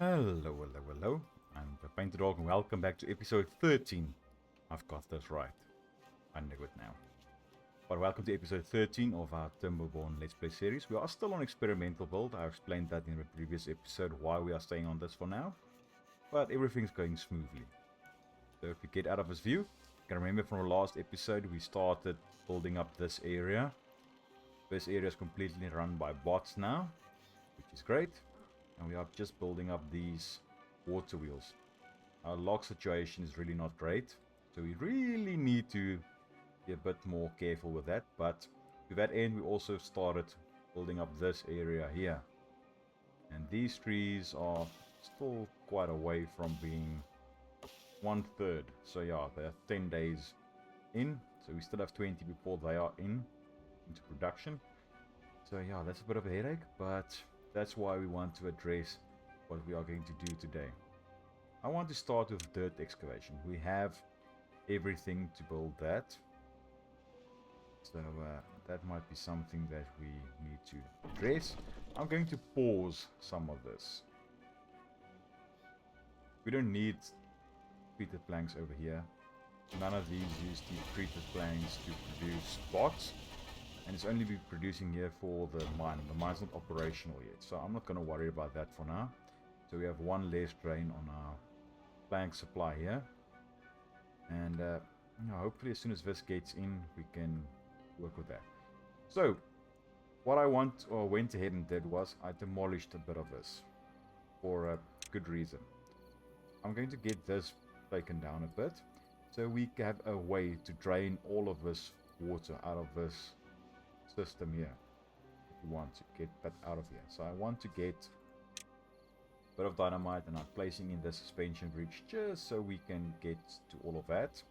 Hello, hello, hello. I'm the PaintedDog and welcome back to episode 13. I've got this right. I knew it now. But welcome to episode 13 of our Timberborn Let's Play series. We are still on experimental build. I explained that in the previous episode why we are staying on this for now. But everything's going smoothly. So if we get out of this view, you can remember from the last episode we started building up this area. This area is completely run by bots now, which is great. And we are just building up these water wheels. Our log situation is really not great, so we really need to be a bit more careful with that. But to that end, we also started building up this area here. And these trees are still quite away from being 1/3. So yeah, they're 10 days in, so we still have 20 before they are into production. So yeah, that's a bit of a headache, but that's why we want to address what we are going to do today. I want to start with dirt excavation. We have everything to build that. So that might be something that we need to address. I'm going to pause some of this. We don't need treated planks over here. None of these use the treated planks to produce bots. And it's only be producing here for the mine. The mine's not operational yet, so I'm not going to worry about that for now. So we have one less drain on our plank supply here. And hopefully as soon as this gets in, we can work with that. So what I went ahead and did was I demolished a bit of this for a good reason. I'm going to get this taken down a bit so we have a way to drain all of this water out of this system here. If we want to get that out of here, so I want to get a bit of dynamite and I'm placing in the suspension bridge just so we can get to all of that,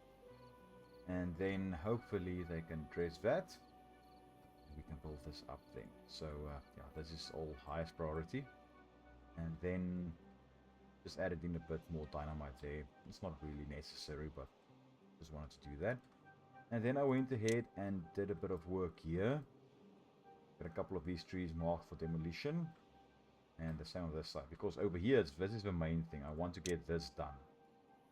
and then hopefully they can address that and we can build this up then. So yeah, this is all highest priority, and then just added in a bit more dynamite there. It's not really necessary, but just wanted to do that. And then I went ahead and did a bit of work here. Got a couple of these trees marked for demolition. And the same on this side. Because over here, this is the main thing. I want to get this done.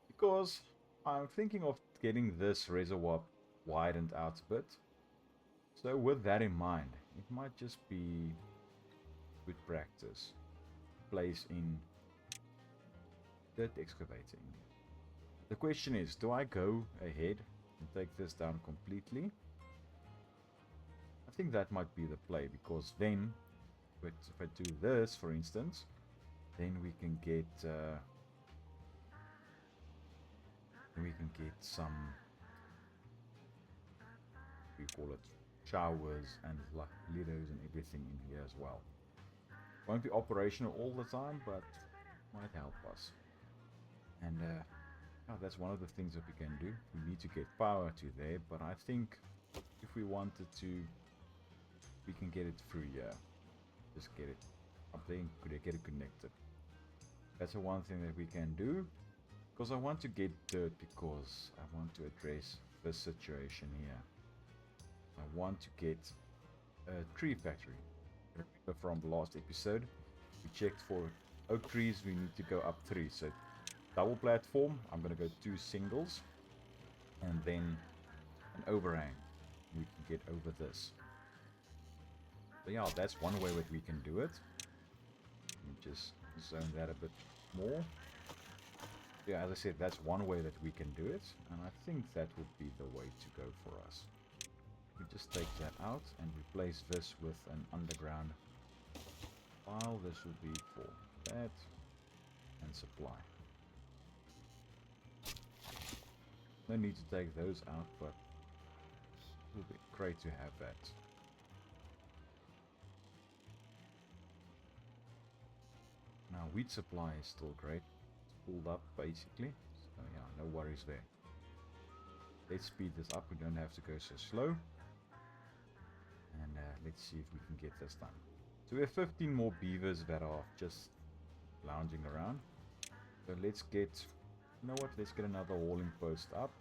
Because I'm thinking of getting this reservoir widened out a bit. So with that in mind, it might just be good practice. Place in dirt excavating. The question is, do I go ahead and take this down completely? I think that might be the play, because then if I do this, for instance, then we can get some, we call it, showers and lidos and everything in here as well. Won't be operational all the time, but might help us. And that's one of the things that we can do. We need to get power to there, but I think if we wanted to, we can get it through here. Just get it up there and get it connected. That's the one thing that we can do. Because I want to get dirt, because I want to address this situation here. I want to get a tree factory. Remember from the last episode, we checked for oak trees, we need to go up 3. So double platform, I'm going to go 2 singles. And then an overhang. We can get over this. So yeah, that's one way that we can do it. Let me just zone that a bit more. Yeah, as I said, that's one way that we can do it. And I think that would be the way to go for us. We just take that out and replace this with an underground file. This would be for that and supply. No need to take those out, but it would be great to have that. Now, wheat supply is still great. It's pulled up, basically. So, yeah, no worries there. Let's speed this up. We don't have to go so slow. And let's see if we can get this done. So we have 15 more beavers that are just lounging around. So let's get... You know what? Let's get another hauling post up.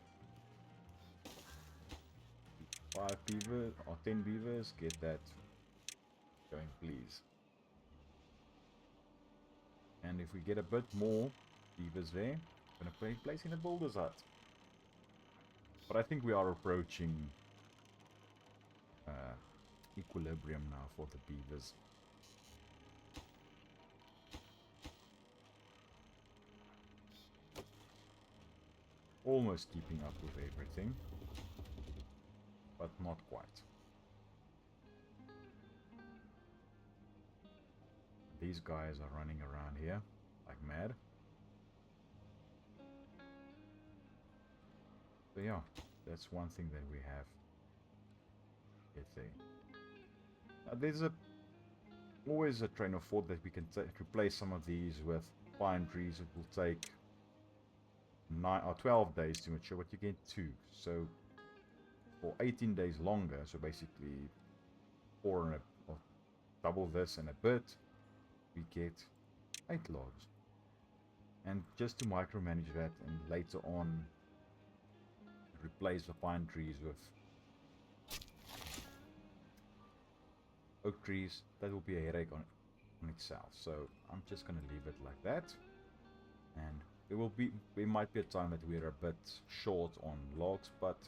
5 beavers, or 10 beavers. Get that going, please. And if we get a bit more beavers there, I'm going to place in a builder's hut. But I think we are approaching equilibrium now for the beavers. Almost keeping up with everything, but not quite. These guys are running around here like mad. So yeah, that's one thing that we have. There's always a train of thought that we can replace some of these with pine trees. It will take 9 or 12 days to mature, but you get 2. So for 18 days longer, so basically 4 and or double this and a bit, we get 8 logs. And just to micromanage that and later on replace the pine trees with oak trees, that will be a headache on itself. So I'm just going to leave it like that. And there might be a time that we're a bit short on logs, but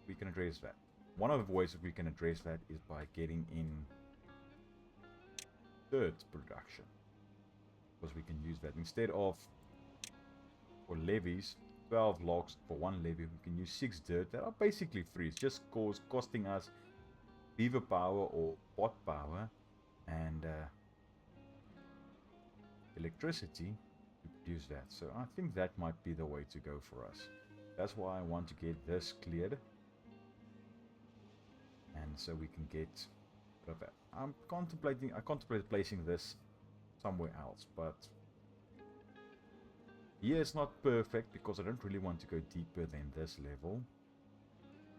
we can address that. One of the ways that we can address that is by getting in dirt production, because we can use that instead of, for levees, 12 logs for one levee, we can use 6 dirt that are basically free. It's just costing us beaver power or pot power and electricity to produce that. So I think that might be the way to go for us. That's why I want to get this cleared, and so we can get that. I contemplate placing this somewhere else, but yeah, it's not perfect because I don't really want to go deeper than this level.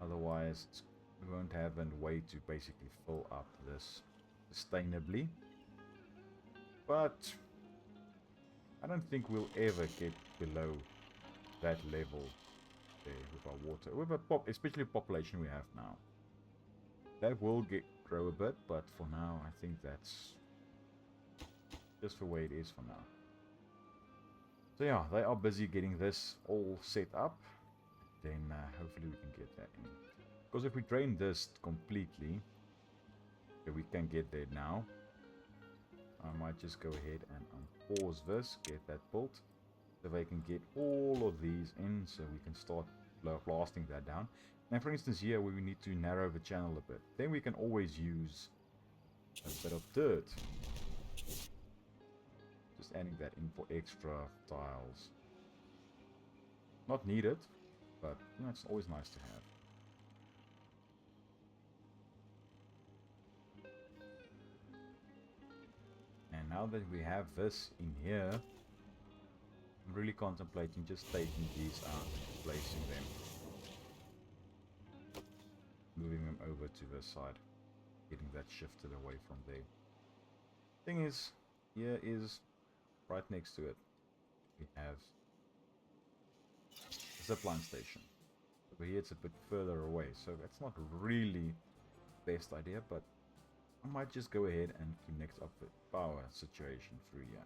Otherwise, we won't have a way to basically fill up this sustainably. But I don't think we'll ever get below that level there with our water, with especially the population we have now. That will grow a bit, but for now I think that's just the way it is for now. So yeah, they are busy getting this all set up. Then hopefully we can get that in. Because if we drain this completely, we can get there now. I might just go ahead and unpause this, get that built, so they can get all of these in, so we can start blasting that down. Now for instance here, where we need to narrow the channel a bit, then we can always use a bit of dirt. Just adding that in for extra tiles. Not needed, but you know, it's always nice to have. And now that we have this in here, I'm really contemplating just taking these out and placing them. Moving them over to this side. Getting that shifted away from there. Thing is, here is right next to it. We have a zipline station. Over here it's a bit further away, so that's not really the best idea, but I might just go ahead and connect up the power situation through here.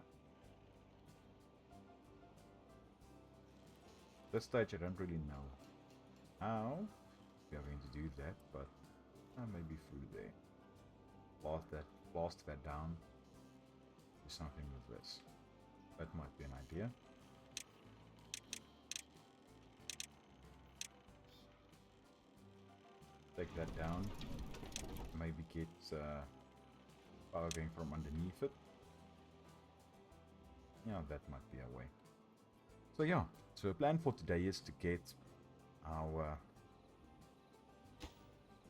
At this stage I don't really know how we are going to do that, but maybe through there. Blast that down. Do something with this. That might be an idea. Take that down. Maybe get power going from underneath it. Yeah, that might be a way. So yeah, so the plan for today is to get our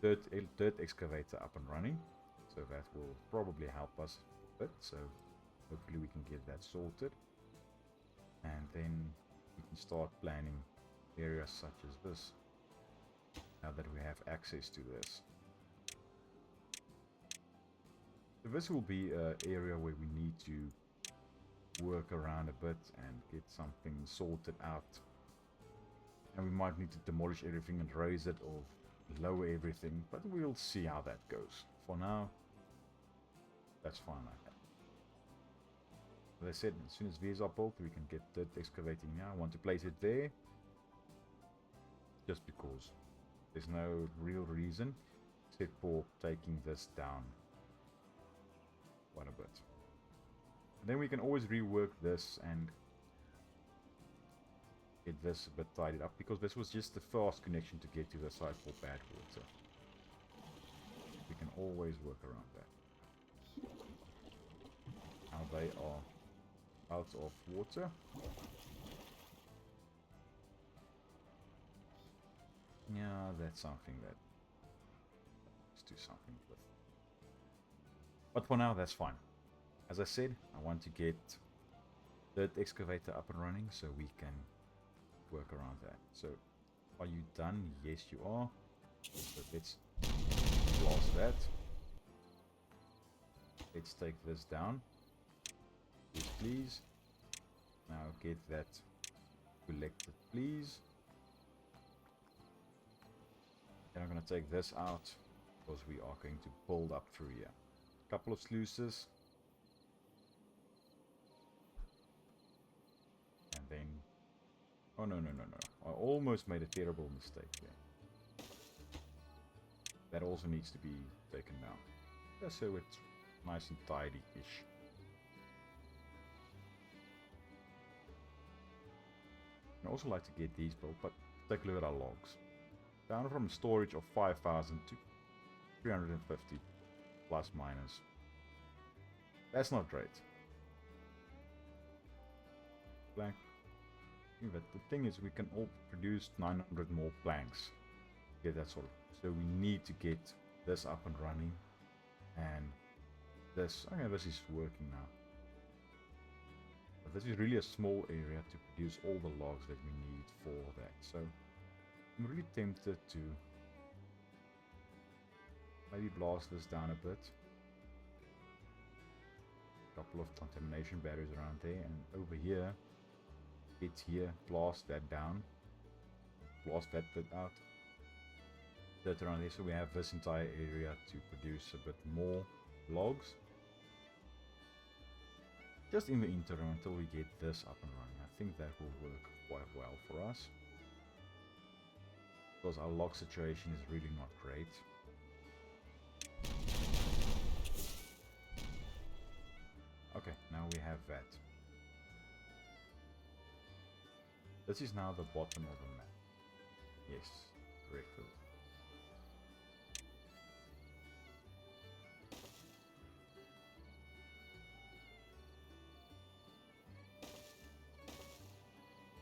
dirt excavator up and running. So that will probably help us a bit. So hopefully we can get that sorted. And then we can start planning areas such as this. Now that we have access to this. So this will be an area where we need to work around a bit and get something sorted out. And we might need to demolish everything and raise it or lower everything, but we'll see how that goes. For now, that's fine like that. As I said, as soon as these are built, we can get dirt excavating now. I want to place it there. Just because. There's no real reason. Except for taking this down. Quite a bit. And then we can always rework this and get this a bit tidied up. Because this was just the fast connection to get to the side for bad water. We can always work around that. Now they are out of water. Yeah, that's something that let's do something with. But for now, that's fine. As I said, I want to get the excavator up and running so we can work around that. So, are you done? Yes, you are. So let's blast that. Let's take this down. Yes, please. Now get that collected, please. Then I'm going to take this out because we are going to build up through here. A couple of sluices. And then... oh, no. I almost made a terrible mistake there. That also needs to be taken down. Just so it's nice and tidy-ish. I also like to get these built, but take a look at our logs. Down from storage of 5,000 to 350 plus minus. That's not great. Blank. But the thing is, we can all produce 900 more planks. Get that sort of. So we need to get this up and running, and this. Okay, this is working now. But this is really a small area to produce all the logs that we need for that. So I'm really tempted to maybe blast this down a bit. A couple of contamination barriers around there, and over here, it's here, blast that down, blast that bit out, that around here, so we have this entire area to produce a bit more logs. Just in the interim until we get this up and running. I think that will work quite well for us. Because our log situation is really not great. Okay, now we have that. This is now the bottom of the map. Yes, correctly.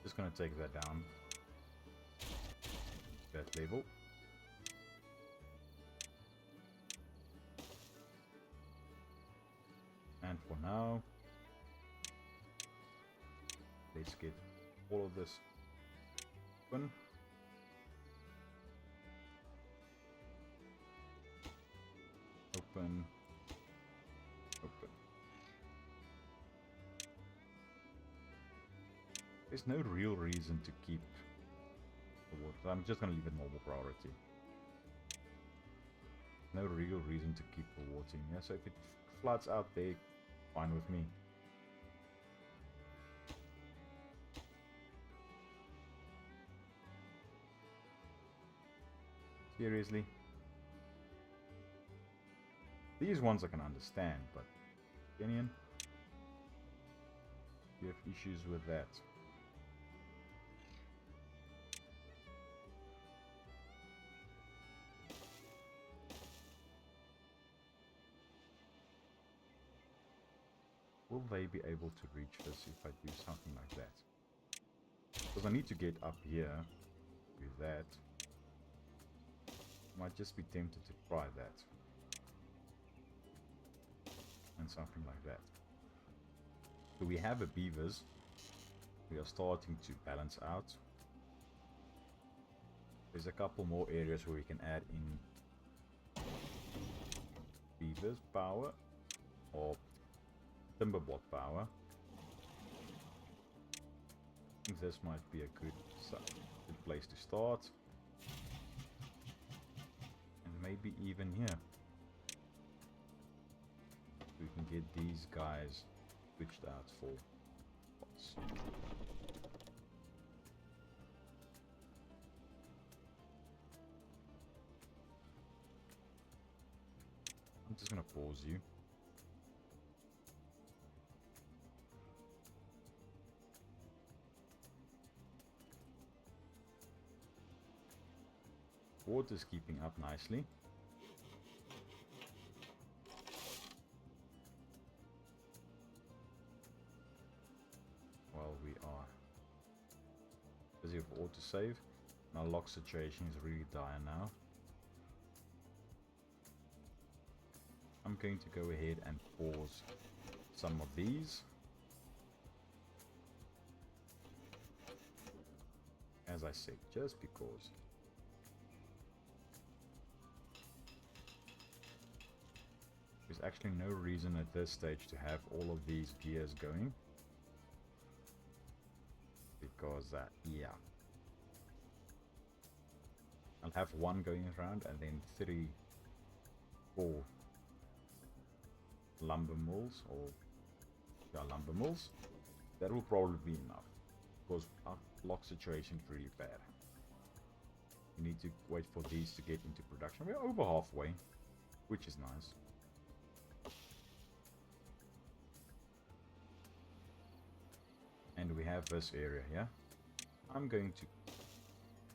Just gonna take that down. That level. And for now, let's get all of this open. Open. Open. There's no real reason to keep the water. I'm just going to leave it normal priority. No real reason to keep the water in here. So if it floods out there, fine with me. Seriously? These ones I can understand, but Canyon, you have issues with that. Will they be able to reach this if I do something like that? Because I need to get up here with that. Might just be tempted to try that. And something like that. So we have a beavers. We are starting to balance out. There's a couple more areas where we can add in beavers power or Timberborn power. I think this might be a good place to start. And maybe even here. We can get these guys to switched out for pots. I'm just gonna pause you. Water's keeping up nicely. While we are busy with autosave. My lock situation is really dire now. I'm going to go ahead and pause some of these. As I said, just because. There's actually no reason at this stage to have all of these gears going. Because, yeah. I'll have one going around and then 3, 4 lumber mills, or lumber mills. That will probably be enough. Because our lock situation is really bad. We need to wait for these to get into production. We're over halfway, which is nice. And we have this area here. I'm going to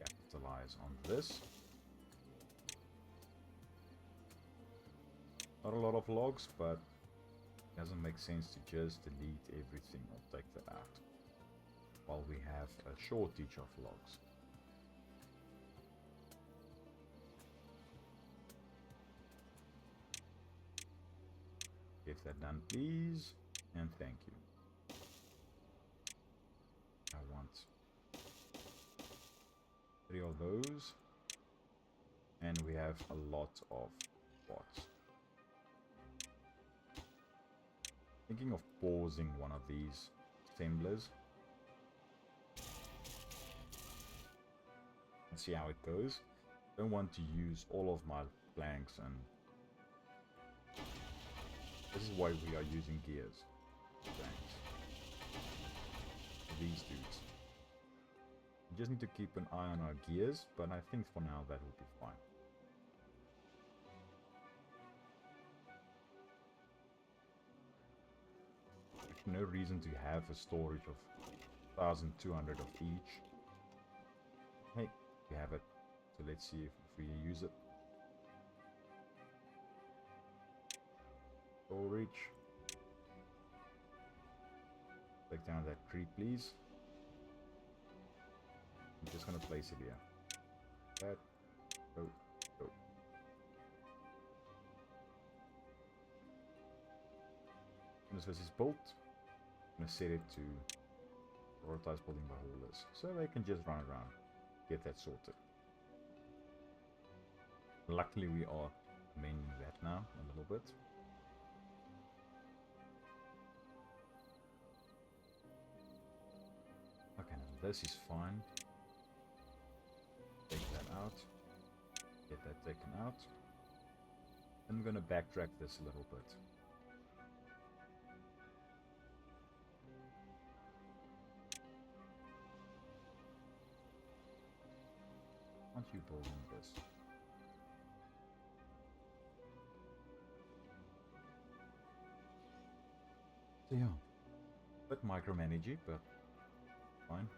capitalize on this. Not a lot of logs, but it doesn't make sense to just delete everything or take that out while we have a shortage of logs. Get that done, please, and thank you. I want 3 of those, and we have a lot of pots. Thinking of pausing one of these assemblers and see how it goes. Don't want to use all of my planks, and this is why we are using gears. Planks. These dudes. We just need to keep an eye on our gears, but I think for now that will be fine. No reason to have a storage of 1,200 of each. Hey, we have it. So let's see if we use it. Storage. Take down that tree, please. I'm just gonna place it here. That. Go. Go. As this is built, I'm gonna set it to prioritize building by haulers, so they can just run around, get that sorted. Luckily we are mending that now a little bit. Okay, now this is fine. Take that out. Get that taken out. I'm gonna backtrack this a little bit. Aren't you building this? So yeah, a bit micromanagey, but fine.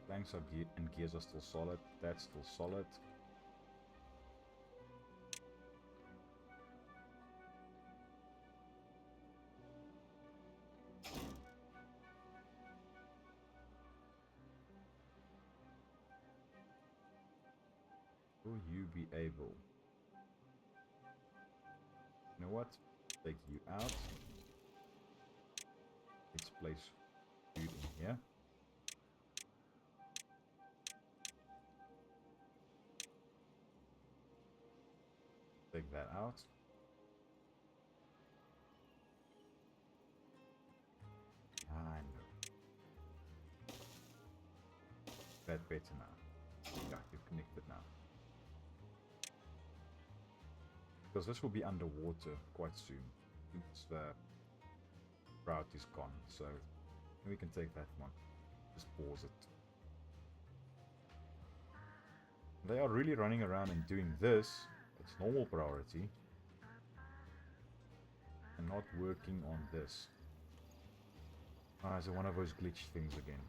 Planks are and gears are still solid. That's still solid. Will you be able? You know what? Take you out. Let's place food in here. Take that out. I know. That better now. Yeah, you've connected now. Because this will be underwater quite soon. Once the route is gone, so we can take that one. Just pause it. They are really running around and doing this. It's normal priority. And not working on this. Ah, is it one of those glitch things again?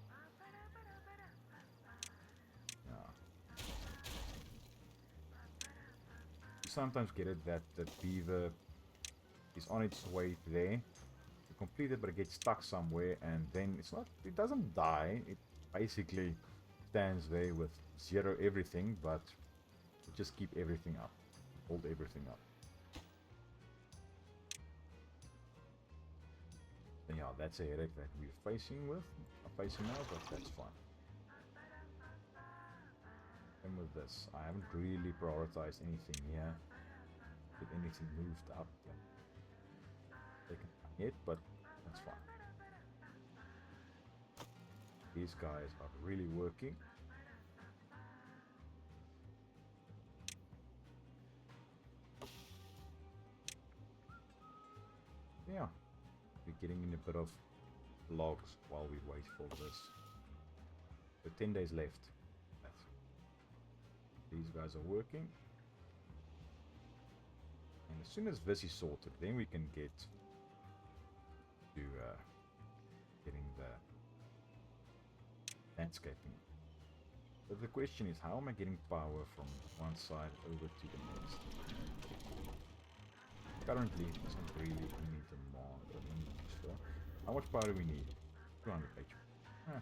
Yeah. You sometimes get it that the beaver is on its way there to complete it, but it gets stuck somewhere, and then it doesn't die. It basically stands there with zero everything, but just keep everything up, hold everything up. And yeah, that's a headache that we're facing now, but that's fine. And with this, I haven't really prioritized anything here. Get anything moved up yet, but that's fine. These guys are really working. Yeah, we're getting in a bit of logs while we wait for this. So 10 days left. These guys are working. And as soon as this is sorted, then we can get to getting the landscaping. But the question is, how am I getting power from one side over to the next? Currently, it doesn't really any demand. How much power do we need? 200 HP. Huh.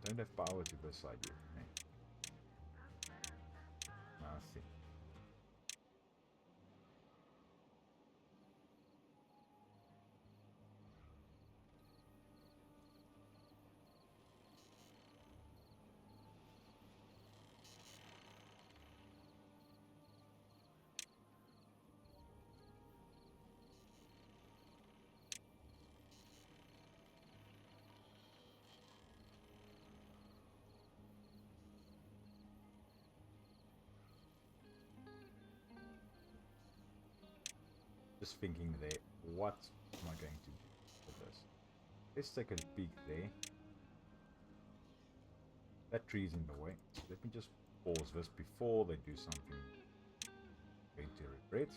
Don't have power to this side yet. Eh? Nothing. Just thinking there, what am I going to do with this? Let's take a peek there. That tree's in the way. So let me just pause this before they do something going to regret.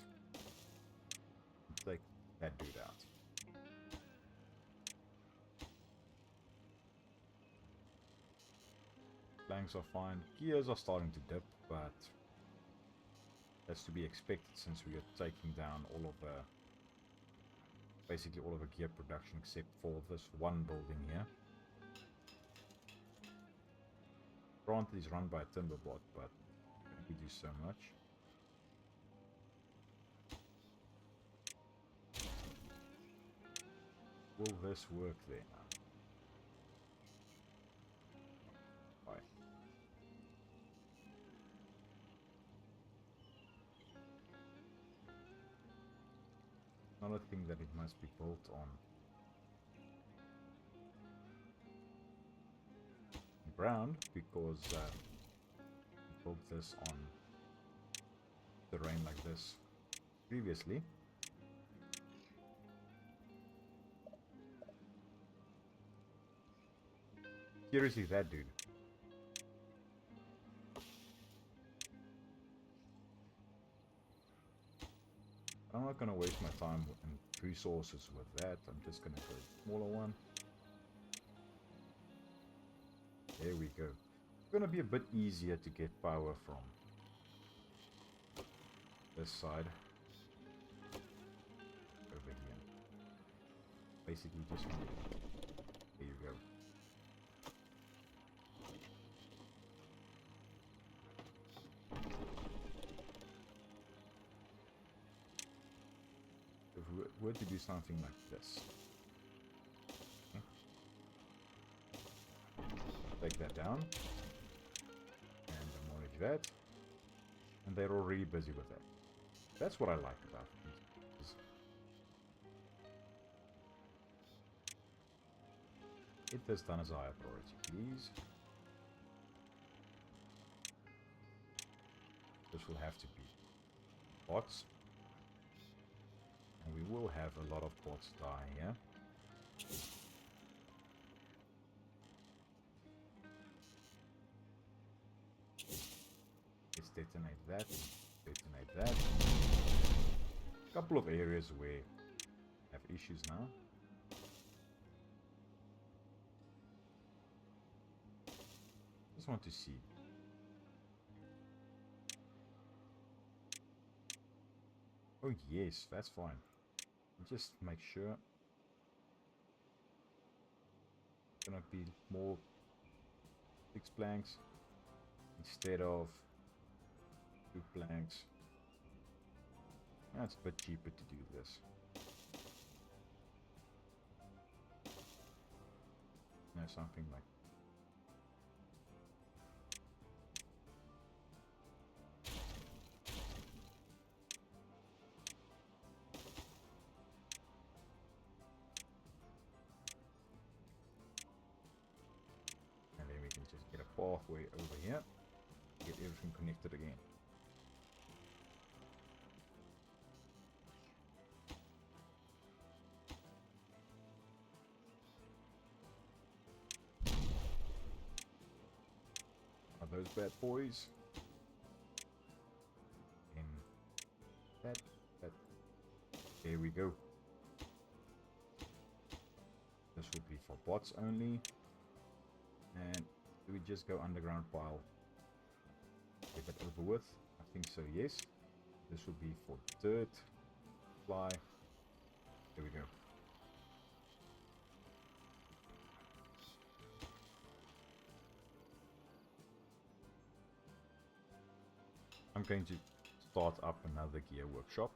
Take that dude out. Planks are fine. Gears are starting to dip, but that's to be expected since we are taking down all of the, basically all of the gear production except for this one building here. Granted, is run by a Timberborn, but we do so much. Will this work there now? Right. Another thing that it must be built on ground, because we built this on terrain like this previously. Seriously, that dude. I'm not gonna waste my time and resources with that. I'm just gonna go smaller one. There we go. It's gonna be a bit easier to get power from this side over here. Basically just from here. There you go. If we were to do something like this, okay. Take that down and demolish that, and they're already busy with that. That's what I like about these. Get this done as a higher priority, please. This will have to be bots. And we will have a lot of bots die here. Let's detonate that. Detonate that. A couple of areas where I have issues now. Just want to see. Oh yes, that's fine. Just make sure. Gonna be more 6 planks instead of 2 planks. That's a bit cheaper to do this. No, something like. And then we can just get a pathway over here, get everything connected again. Those bad boys. And that. There we go. This will be for bots only. And do we just go underground pile? Get it over with? I think so, yes. This will be for dirt. Fly. There we go. I'm going to start up another gear workshop.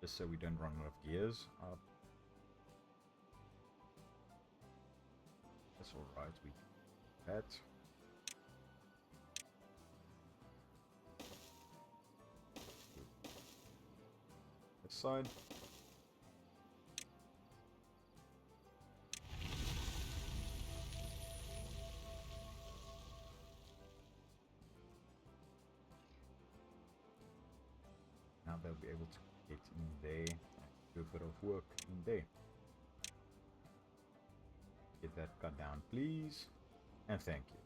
Just so we don't run out of gears up. That's alright, we do that. This side. Now they'll be able to get in there and do a bit of work in there. Get that cut down, please, and thank you.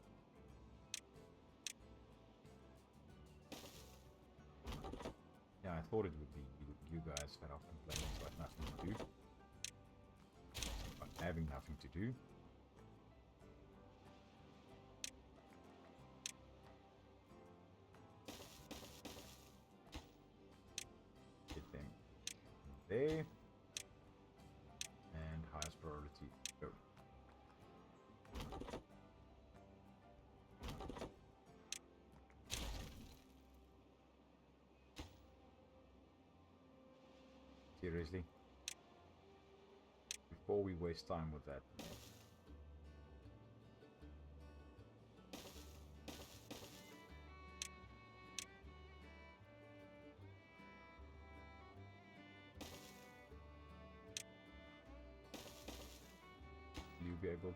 Yeah, I thought it would be you guys that are complaining about nothing to do, about having nothing to do. Get them there, and highest priority, go. Seriously? Before we waste time with that. Will you be able?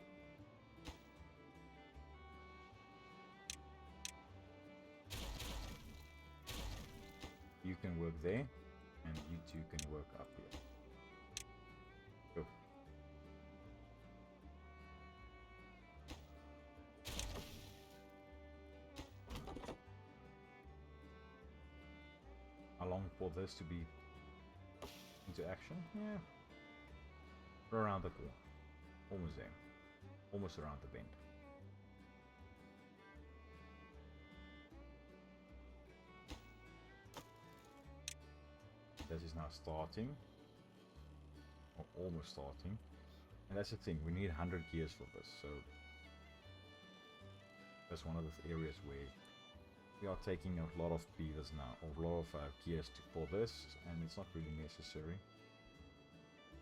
You can work there. And you two can work up here. Go. How long for this to be into action? Yeah. We're around the corner. Almost there. Almost around the bend. This is now starting, or almost starting, and that's the thing, we need 100 gears for this, so that's one of the areas where we are taking a lot of beavers now, or a lot of gears for this, and it's not really necessary.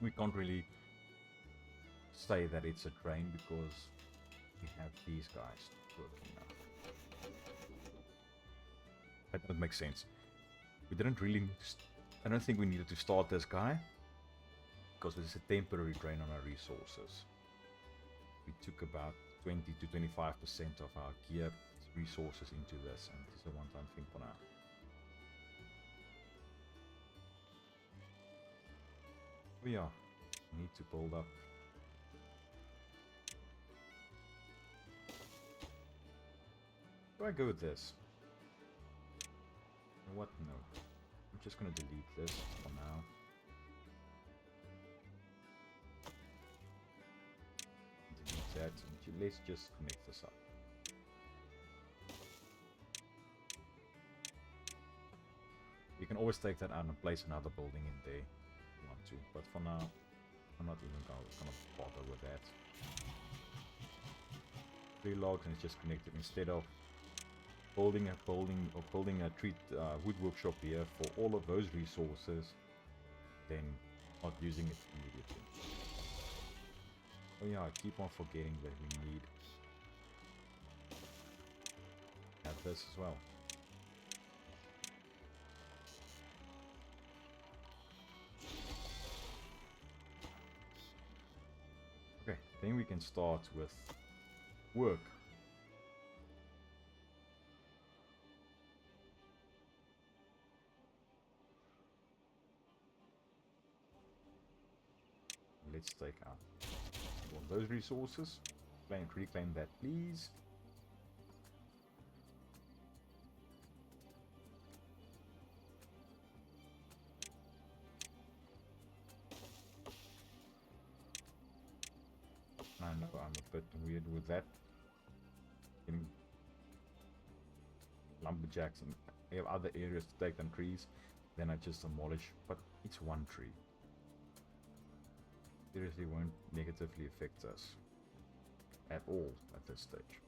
We can't really say that it's a drain because we have these guys working now. That makes sense. We didn't really need to I don't think we needed to start this guy, because this is a temporary drain on our resources. We took about 20 to 25% of our gear resources into this, and this is a one-time thing for now. We need to build up. Do I go with this? You know what? No. I'm just gonna delete this for now. Delete that. And let's just connect this up. You can always take that out and place another building in there if you want to. But for now, I'm not even gonna bother with that. 3 logs and it's just connected. Instead of building a wood workshop here for all of those resources, then not using it immediately. Oh yeah, I keep on forgetting that we need this as well. Okay, then we can start with work. Let's take out all those resources. Reclaim that, please. I know I'm a bit weird with that. Getting lumberjacks and have other areas to take them trees, then I just demolish. But it's one tree. Seriously won't negatively affect us at all at this stage.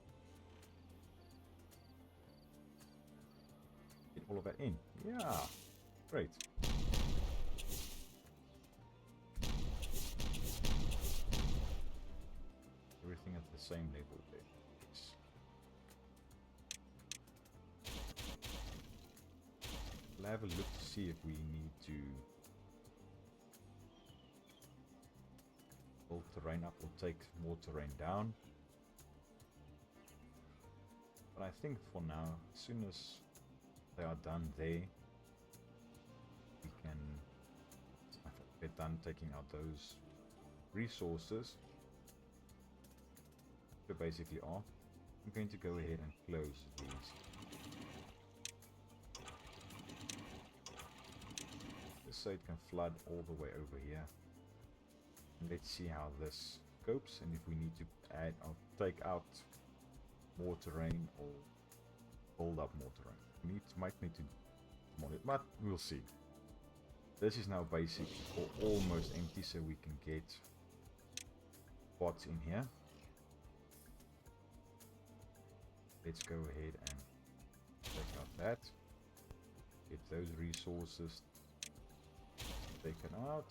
Get all of that in. Yeah, great. Everything at the same level there. Yes. We'll have a look to see if we need to build terrain up or take more terrain down. But I think for now, as soon as they are done there, we can get done taking out those resources. They basically are. I'm going to go ahead and close these. Just so it can flood all the way over here. Let's see how this copes, and if we need to add or take out more terrain or build up more terrain. Might need to mod it, but we'll see. This is now basically almost empty, so we can get pots in here. Let's go ahead and take out that. Get those resources taken out.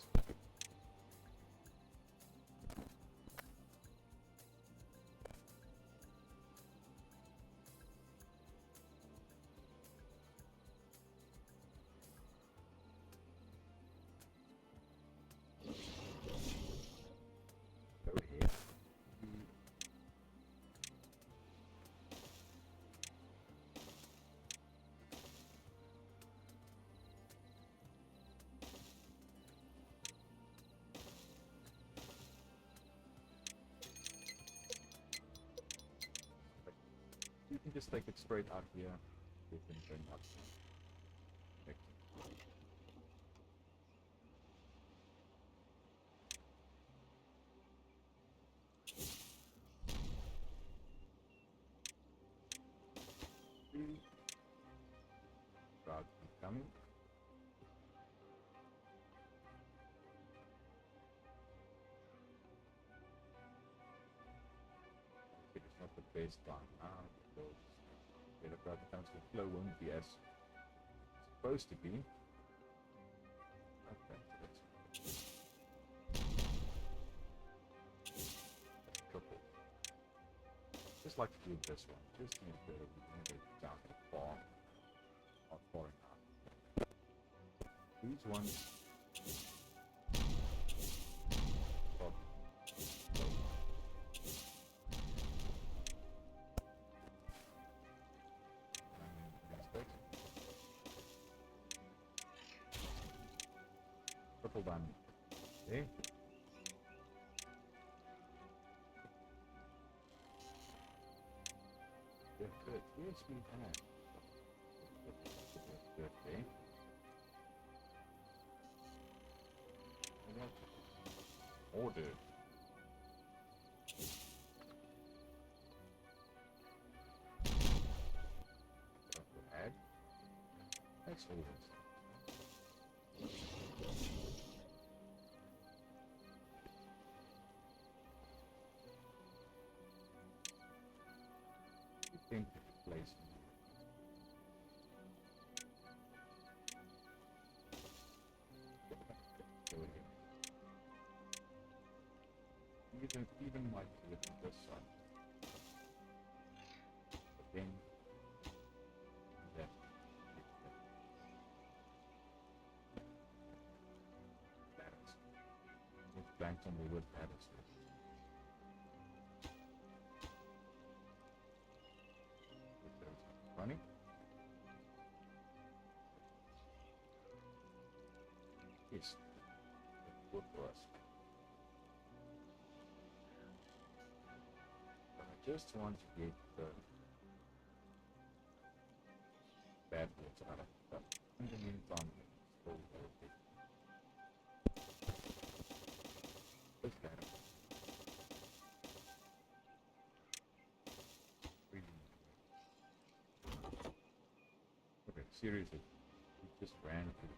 You can just take it straight out here. You can turn up. Crowd coming. It's not the best time now. The crowd comes, the flow won't be as supposed to be. Okay, that's couple. Just like to do this one, just to make it down far, not far enough. These ones. purple diamond. Okay. Good, good. Yes, we have. Good, okay. Order. Add. That's always. Think place. Even might do it on this side. Again, that balance. With planks on the wood balance. Funny. Yes. Good for us. But I just want to get the bad words out of it. But in the meantime, still worth it. It's better. Really. Okay, seriously. We just ran through the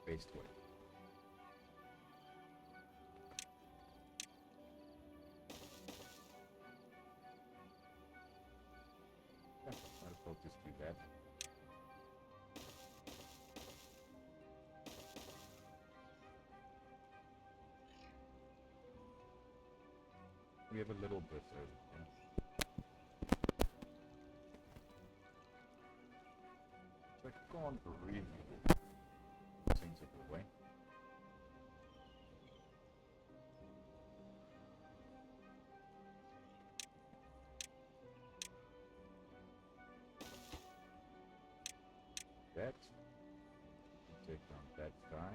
based way. Yeah, might as well just do that. We have a little bit over there. So I can't really things it away. That. Take down that guy.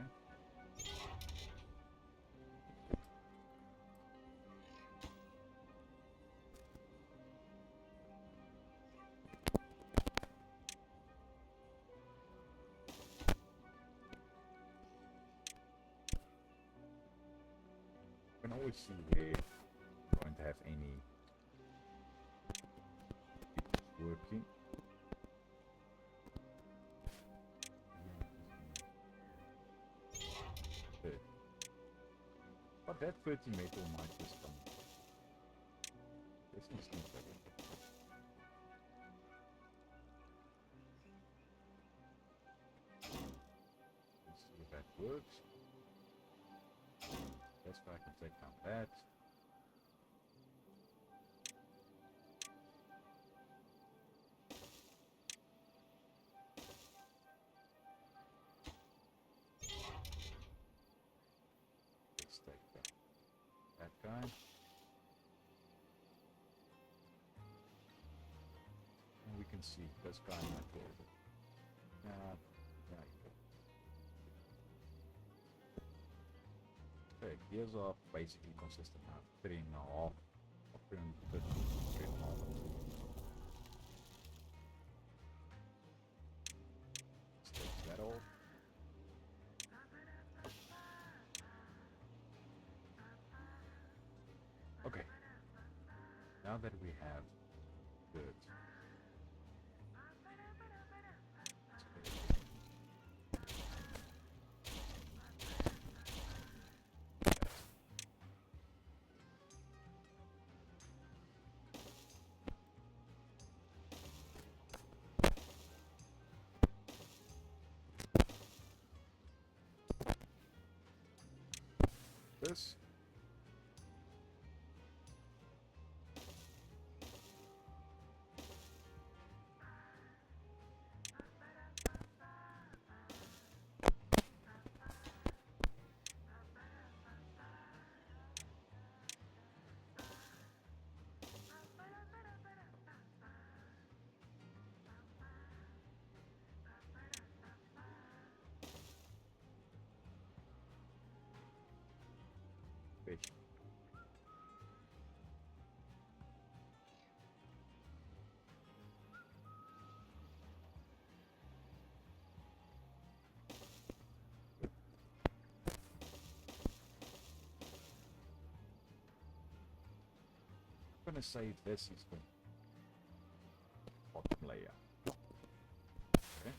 You can always see where you're going to have any working. Good. But that 30 metal might just come. Let's just leave that in. Let's see if that works. That's why I can take down that. Let's take that guy. And we can see this guy might go over. There you go. Okay, gears are basically consistent now. 3.5 or 3.5. Let's take that off. Okay. Now that we have good. this. Fish. I'm gonna save this as the bottom layer. Okay.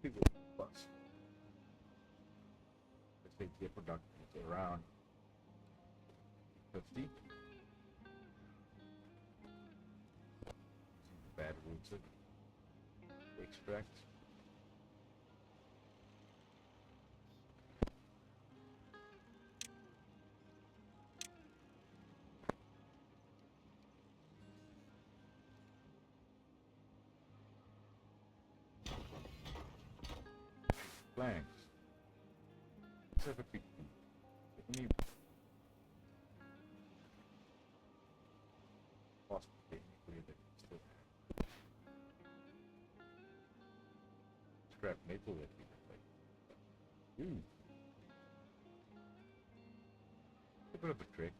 People plus. Let's say the production is around 50. Bad roots of extract. Planks. Let's have a quick any possible technically that we still have. Scrap maple that we can make. Ooh. A bit of a trick.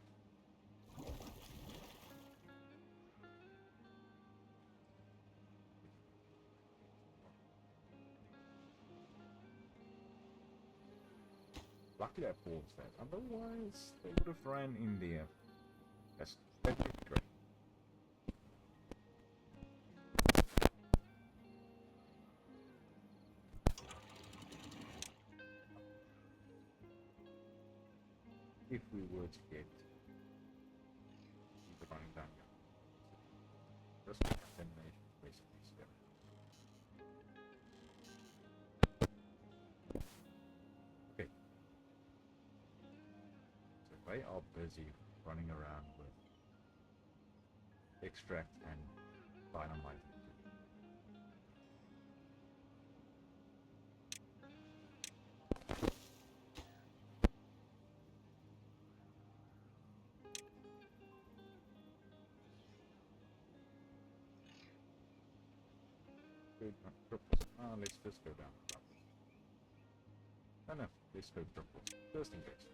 Luckily I paused that, otherwise they would have ran in there. That's a trick. If we were to get the running down here. Just contamination basically step. Okay. So they are busy running around with extract and dynamite. Let's just go down. No, let's go triples, just in case.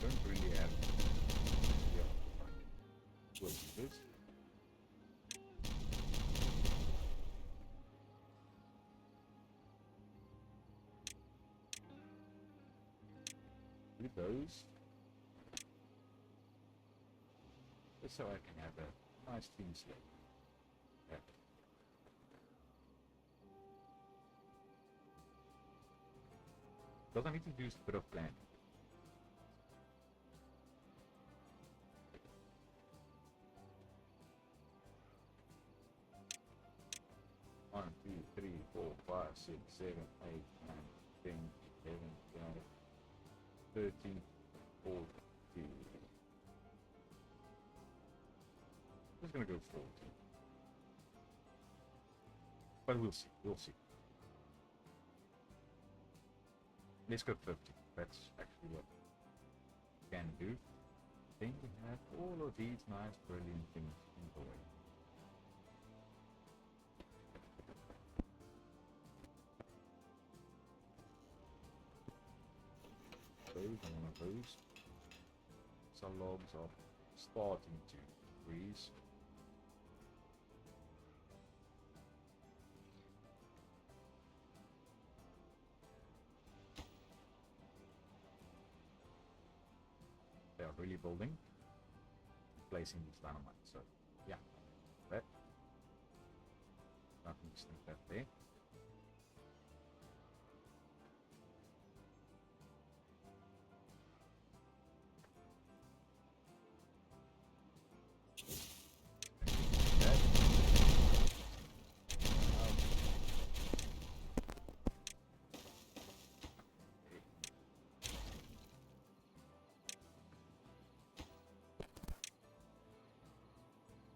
Don't really have what is this? Do those just so I can have a nice clean slate. Yeah. Because I need to do a bit of planning. One, two, three, 4, 5, 6, 7, 8, 9, 10, 11, 12, 13, 14. I'm just gonna go 14. But we'll see. We'll see. Let's go 50. That's actually what we can do. Then we have all of these nice, brilliant things in the way. Those and one of those. Some logs are starting to freeze. They are really building, placing these dynamite. So yeah, that nothing to think that there.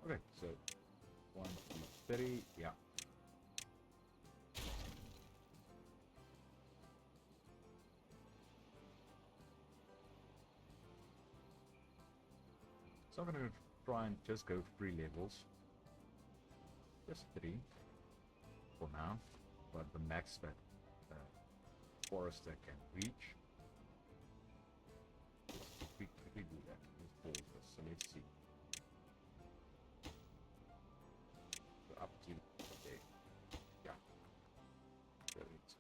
Okay, so 1, 2, 3, yeah. So I'm gonna try and just go 3 levels. Just 3 for now, but the max that Forester can reach. Let's quickly do that. Let's pause this. So let's see. Up to there. Yeah. So it's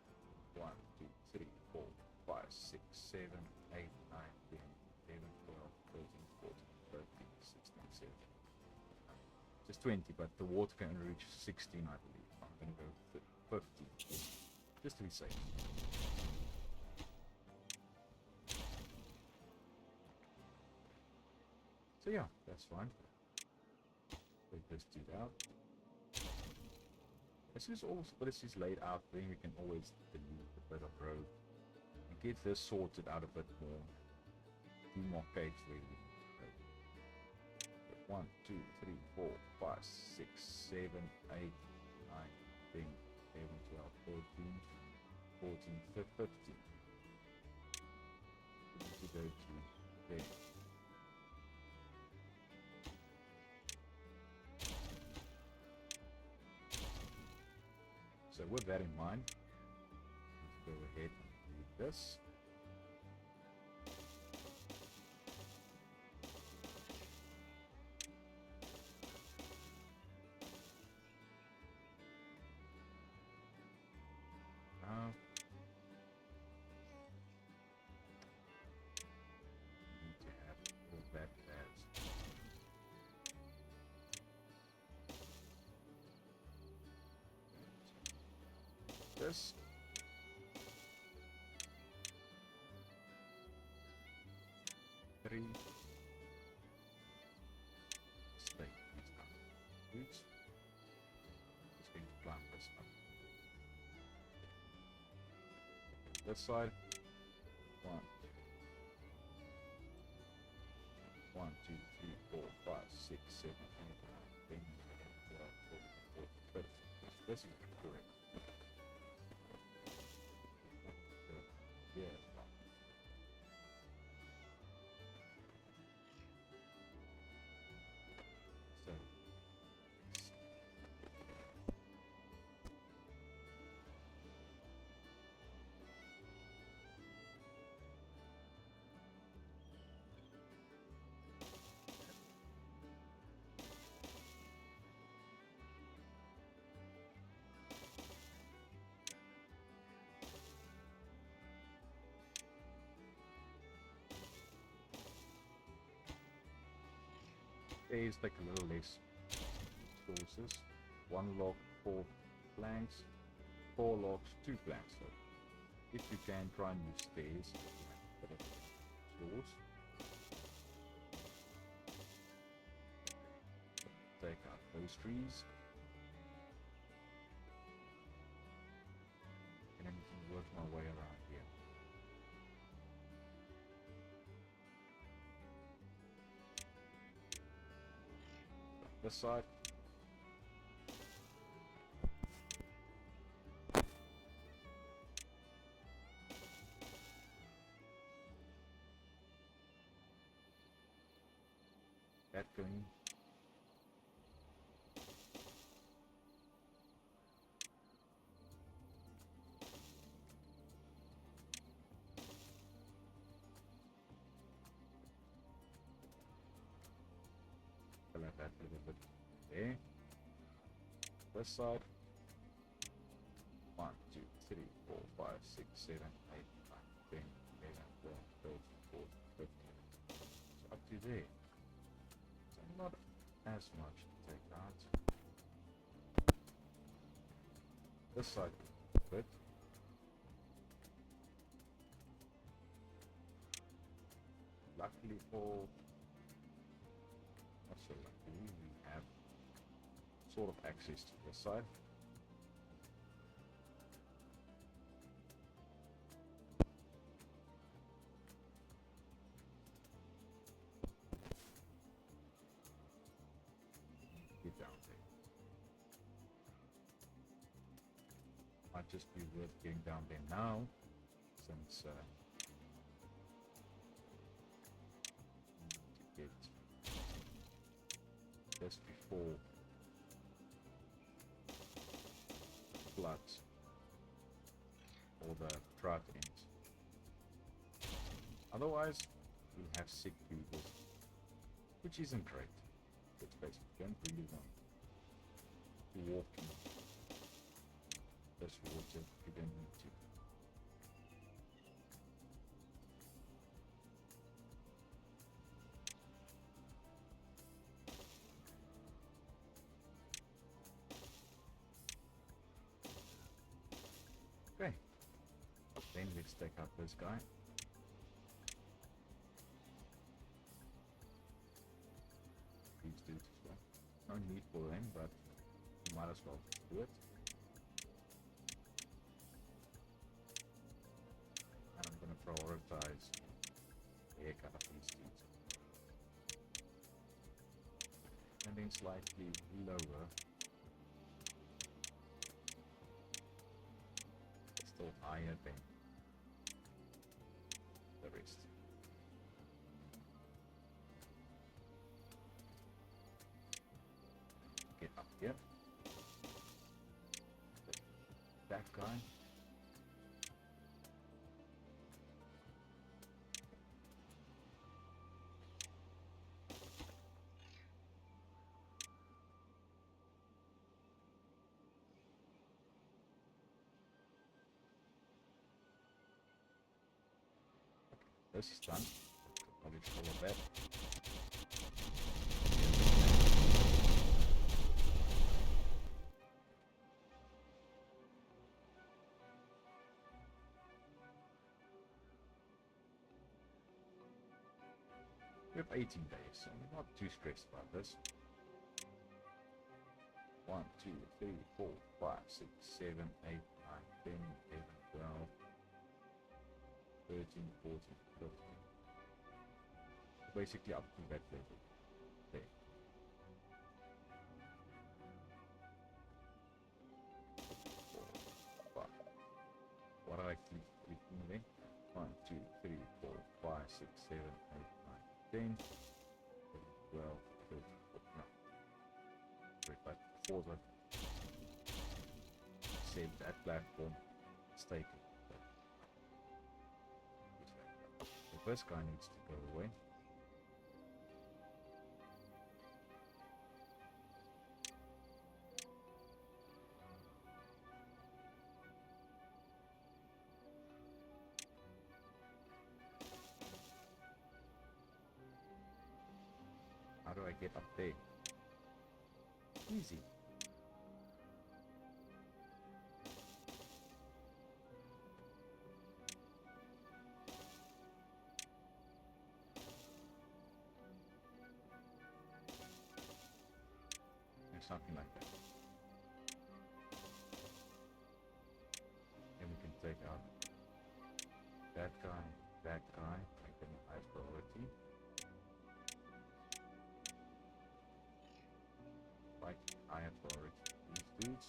1, 2, 3, 4, 5, 6, 7, 8, 9, 10, 11, 12, 13, 14, 15, 16, 17. Just 20, but the water can only reach 16, I believe. I'm going to go 50, just to be safe. So yeah, that's fine. Take this dude out. As soon as all this is laid out, then we can always delete a bit of road and get this sorted out a bit more. Demarcate where we need to go. 1, 2, 3, 4, 5, 6, 7, 8, 9, 10, 11, 12, 13, 14, 15. We need to go to there. So with that in mind, let's go ahead and do this. Now, we need to have all that as this. Three. Stay. These up. Roots. Just going to plant this up. This side. 1, 1, 2, 3, 4, 5, 6, 7, 8, 9, 10, 11, 12, 13, 14, 15. This is correct. Yeah. So is like a little less resources. 1 log, 4 planks, 4 logs, 2 planks. So If you can, try and use stairs. But it's yours. Take out those trees. And then you can work my way around here. This side. That going. Like that a little bit there. This side. 1, 2, 3, 4, 5, 6, 7, 8, 9, 10, 11, 12, 13, 14, 15. So up to there. So not as much to take out. This side a bit. Luckily for not so luckily, we have sort of access to this side. Get down there. Might just be worth getting down there now, since to get just before floods or the drought ends. Otherwise, we have sick beavers, which isn't great. It's basically don't really want to walk in this water if you don't need to. Okay, then let's take out this guy. These dudes as well. No need for them, but you might as well do it. And I'm going to prioritize the haircut of these dudes. And then slightly lower. Still higher than the rest. Get up here. That guy. This is done. Probably full of that. We have 18 days, so I'm not too stressed about this. 1, 2, 3, 4, 5, 6, 7, 8, 9, 10, 11, 12, 13, 14, 15. Basically up to that level. There. What did I keep clicking there? 1, 2, 3, 4, 5, 6, 7, 8, 9, 10, 12, 13, 14. No. Wait, but before that said that platform is taken. The first guy needs to go away. How do I get up there? Easy. something like that. Then we can take out that guy, make them a high priority. Like higher priority, these dudes.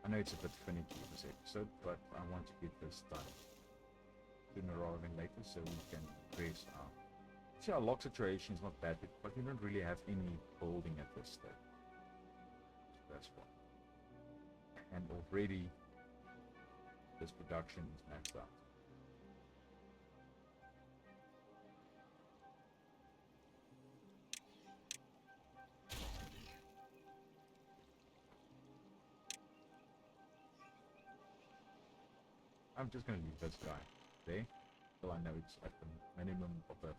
I know it's a bit finicky this episode, but I want to get this done sooner rather than later so we can address our... See, our lock situation is not bad, but we don't really have any building at this stage. So that's why. And already this production is maxed out. I'm just going to leave this guy there so I know it's at the minimum of the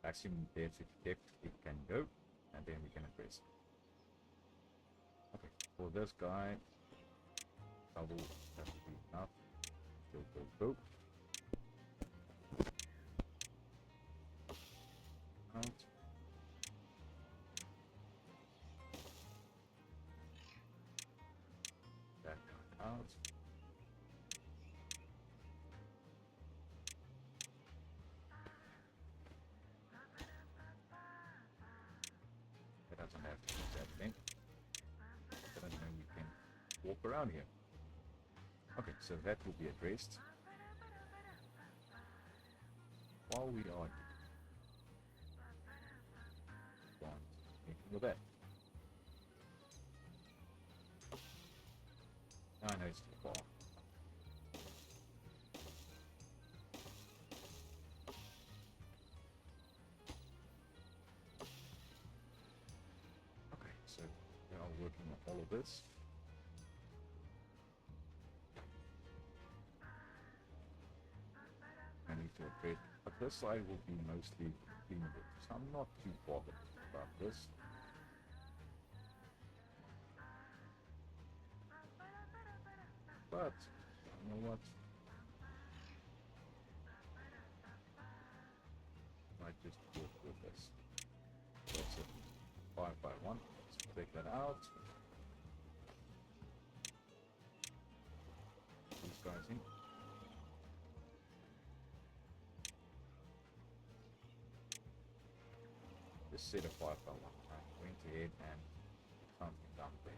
maximum depth it can go, and then we can address it. Okay, for this guy, double has to be enough. Go. Out. That guy out. It doesn't have to do that thing. But then we can walk around here. Okay, so that will be addressed. While we are with that. Now I know it's too far. Okay, so we are working on all of this. I need to upgrade, but this side will be mostly cleanable, so I'm not too bothered about this. But, you know what? I might just work with this. That's it. 5 by 1. Let's take that out. These guys in. Just set a 5 by 1. I went ahead and something down there.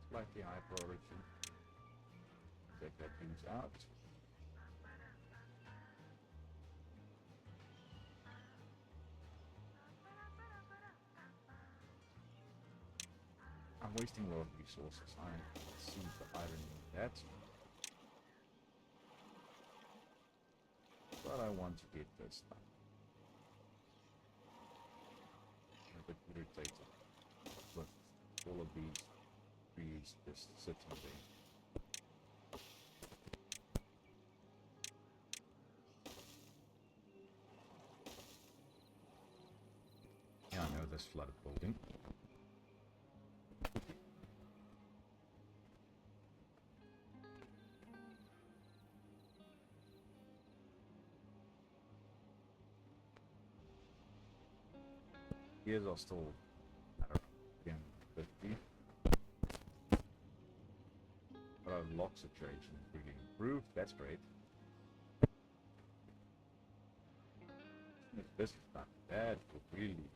Slightly high priority. Take that piece out. I'm wasting a lot of resources. I see the irony in that. But I want to get this done. I'm a bit irritated with all of these trees just sitting there. Yeah, I know this flooded building. Gears are still, I don't know, 50. But our lock situation is really improved. That's great. If this is not bad, but really.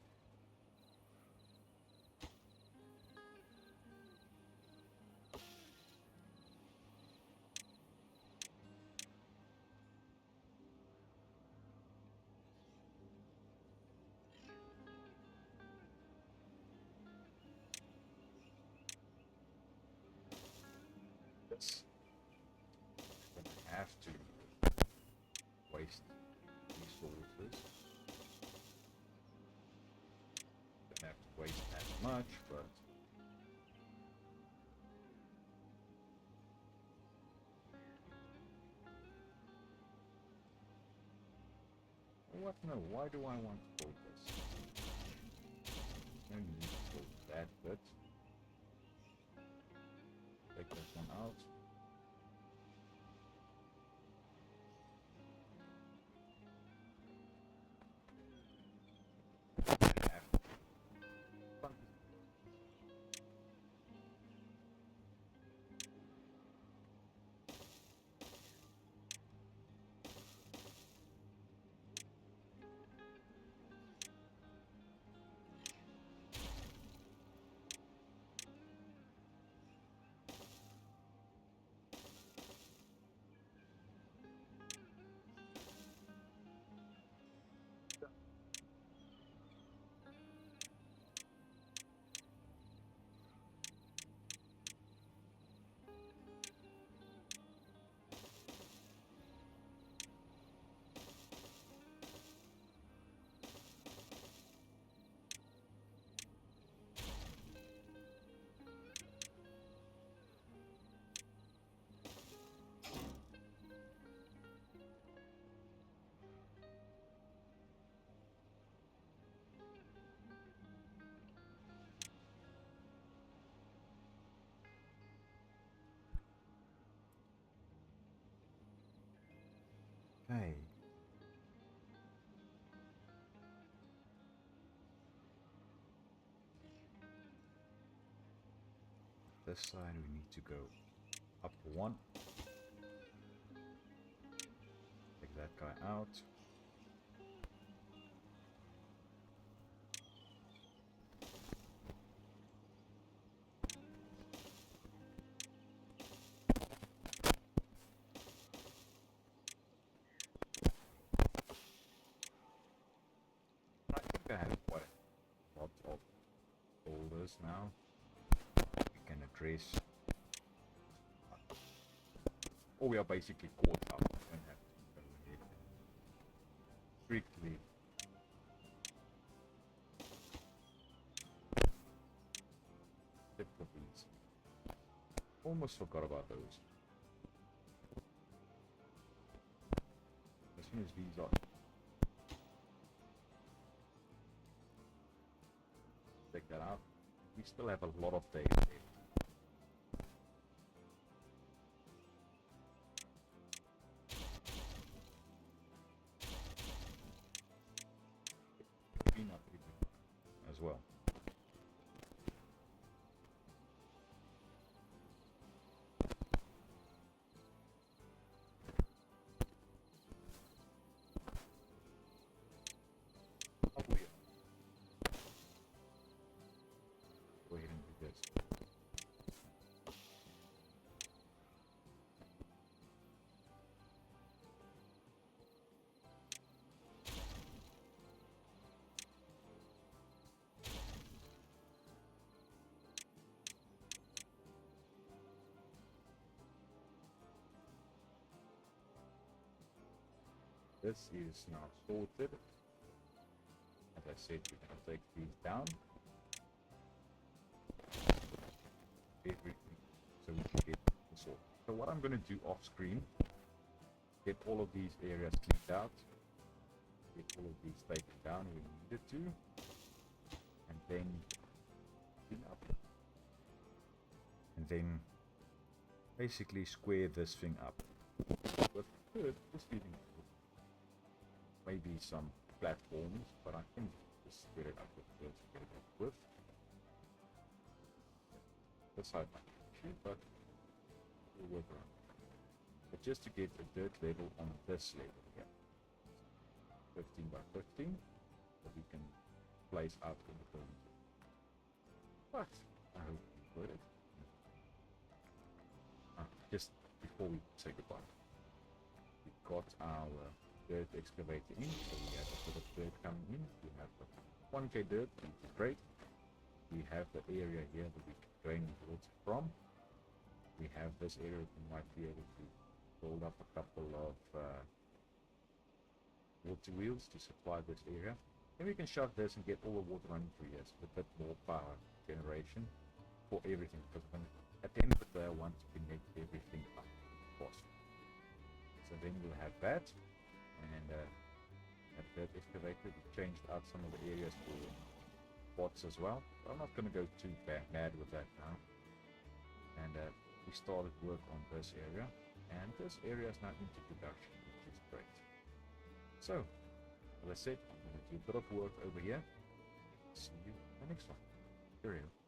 This. I'm gonna have to waste resources. Don't have to waste as much, but what? No, why do I want to build this? No need to build that bit. That one out. Okay. This side we need to go up one. Take that guy out. I think I have quite a lot of boulders now. We can address. Or we are basically caught up. We don't have to go ahead strictly. Except for these. Almost forgot about those. As soon as these are take that out, we still have a lot of days left. Clean up as well. Go ahead and do this. This is now sorted. As I said, we're going to take these down. Everything, so we can get this all. So what I'm going to do off screen, get all of these areas cleaned out, get all of these taken down where we needed to, and then clean up. And then basically square this thing up. With third, just leaving maybe some platforms, but I can just square it up with this, get it up with. This side might be issue, but we'll work around it. But just to get a dirt level on this level here, 15 by 15, that we can place out in the building. But I hope you enjoyed it. Just before we say goodbye, we've got our dirt excavator in, so we have a bit of dirt coming in. We have 1k dirt, which is great. We have the area here that we can drain water from. We have this area that we might be able to build up a couple of water wheels to supply this area. Then we can shove this and get all the water running through here, so a bit more power generation for everything, because at the end of the day I want to connect everything up if possible. So then we'll have that, and at that excavator we changed out some of the areas for bots as well. But I'm not going to go too mad with that now. And we we started work on this area, and this area is now into production, which is great. So, as I said, I'm going to do a bit of work over here. See you in the next one. Cheerio.